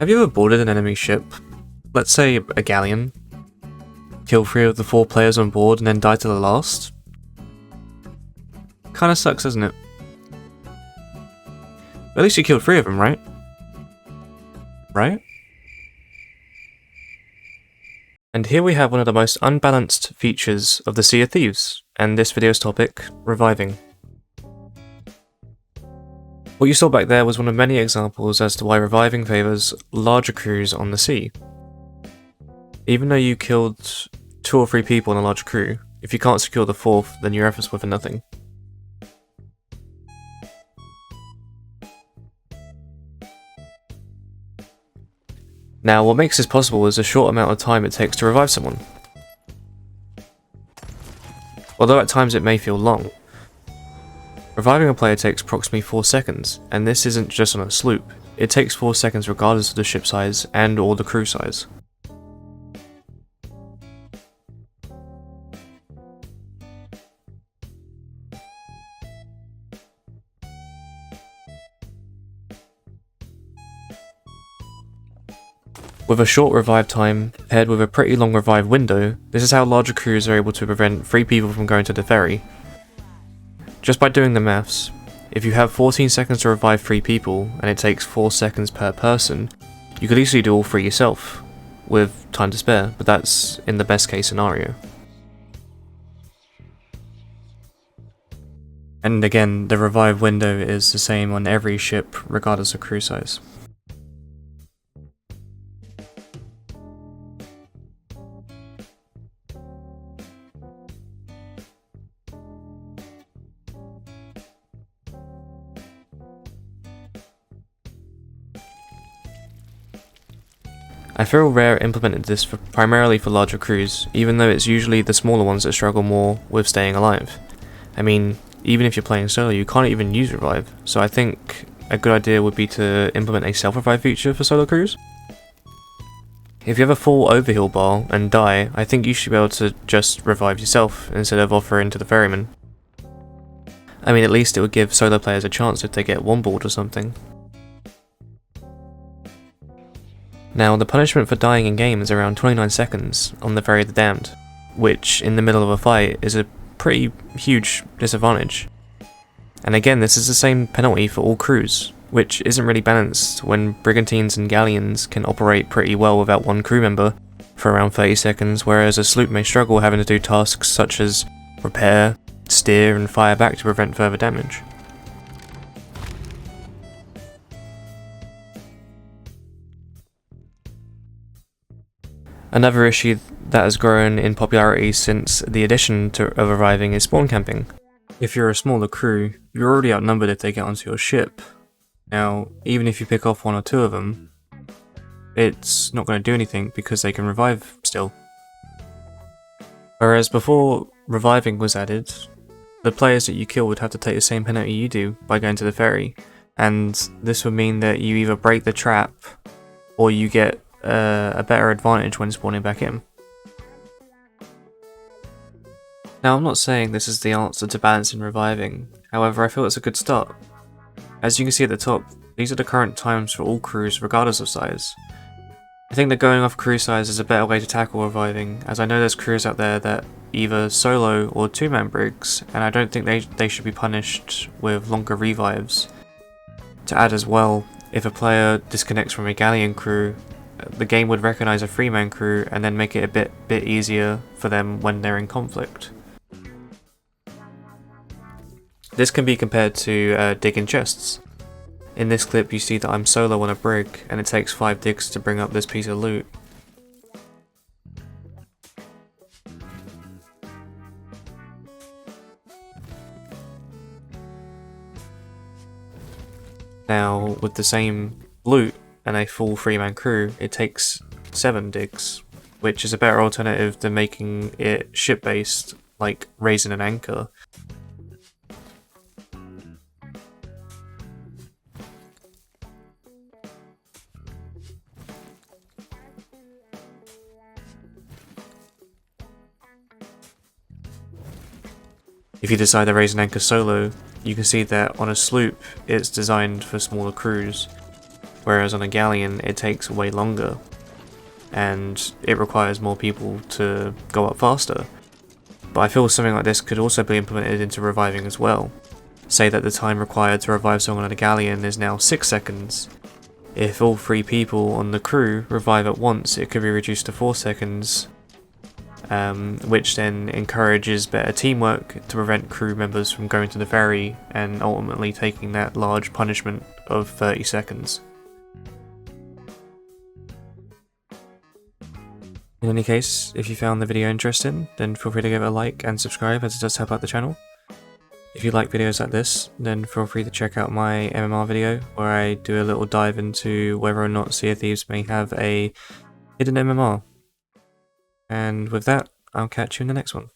Have you ever boarded an enemy ship, let's say a galleon, kill 3 of the 4 players on board and then die to the last? Kinda sucks, doesn't it? At least you killed 3 of them, right? Right? And here we have one of the most unbalanced features of the Sea of Thieves, and this video's topic, reviving. What you saw back there was one of many examples as to why reviving favours larger crews on the sea. Even though you killed 2 or 3 people in a large crew, if you can't secure the 4th, then your efforts were for nothing. Now, what makes this possible is the short amount of time it takes to revive someone. Although at times it may feel long. Reviving a player takes approximately 4 seconds, and this isn't just on a sloop, it takes 4 seconds regardless of the ship size and or the crew size. With a short revive time, paired with a pretty long revive window, this is how larger crews are able to prevent 3 people from going to the ferry. Just by doing the maths, if you have 14 seconds to revive 3 people, and it takes 4 seconds per person, you could easily do all 3 yourself, with time to spare, but that's in the best case scenario. And again, the revive window is the same on every ship, regardless of crew size. I feel Rare implemented this primarily for larger crews, even though it's usually the smaller ones that struggle more with staying alive. I mean, even if you're playing solo, you can't even use revive, so I think a good idea would be to implement a self-revive feature for solo crews. If you have a full overheal bar and die, I think you should be able to just revive yourself instead of offering to the ferryman. I mean, at least it would give solo players a chance if they get one board or something. Now, the punishment for dying in game is around 29 seconds on the Ferry of the Damned, which, in the middle of a fight, is a pretty huge disadvantage. And again, this is the same penalty for all crews, which isn't really balanced when brigantines and galleons can operate pretty well without one crew member for around 30 seconds, whereas a sloop may struggle having to do tasks such as repair, steer, and fire back to prevent further damage. Another issue that has grown in popularity since the addition of reviving is spawn camping. If you're a smaller crew, you're already outnumbered if they get onto your ship. Now, even if you pick off 1 or 2 of them, it's not going to do anything because they can revive still. Whereas before reviving was added, the players that you kill would have to take the same penalty you do by going to the ferry, and this would mean that you either break the trap or you get a better advantage when spawning back in. Now, I'm not saying this is the answer to balancing reviving, however I feel it's a good start. As you can see at the top, these are the current times for all crews regardless of size. I think that going off crew size is a better way to tackle reviving, as I know there's crews out there that either solo or 2-man brigs, and I don't think they should be punished with longer revives. To add as well, if a player disconnects from a galleon crew, the game would recognise a 3-man crew and then make it a bit easier for them when they're in conflict. This can be compared to digging chests. In this clip you see that I'm solo on a brig and it takes 5 digs to bring up this piece of loot. Now, with the same loot and a full 3-man crew, it takes 7 digs, which is a better alternative than making it ship-based, like raising an anchor. If you decide to raise an anchor solo, you can see that on a sloop it's designed for smaller crews, whereas on a galleon it takes way longer, and it requires more people to go up faster. But I feel something like this could also be implemented into reviving as well. Say that the time required to revive someone on a galleon is now 6 seconds. If all 3 people on the crew revive at once, it could be reduced to 4 seconds, which then encourages better teamwork to prevent crew members from going to the ferry and ultimately taking that large punishment of 30 seconds. In any case, if you found the video interesting, then feel free to give it a like and subscribe, as it does help out the channel. If you like videos like this, then feel free to check out my MMR video, where I do a little dive into whether or not Sea of Thieves may have a hidden MMR. And with that, I'll catch you in the next one.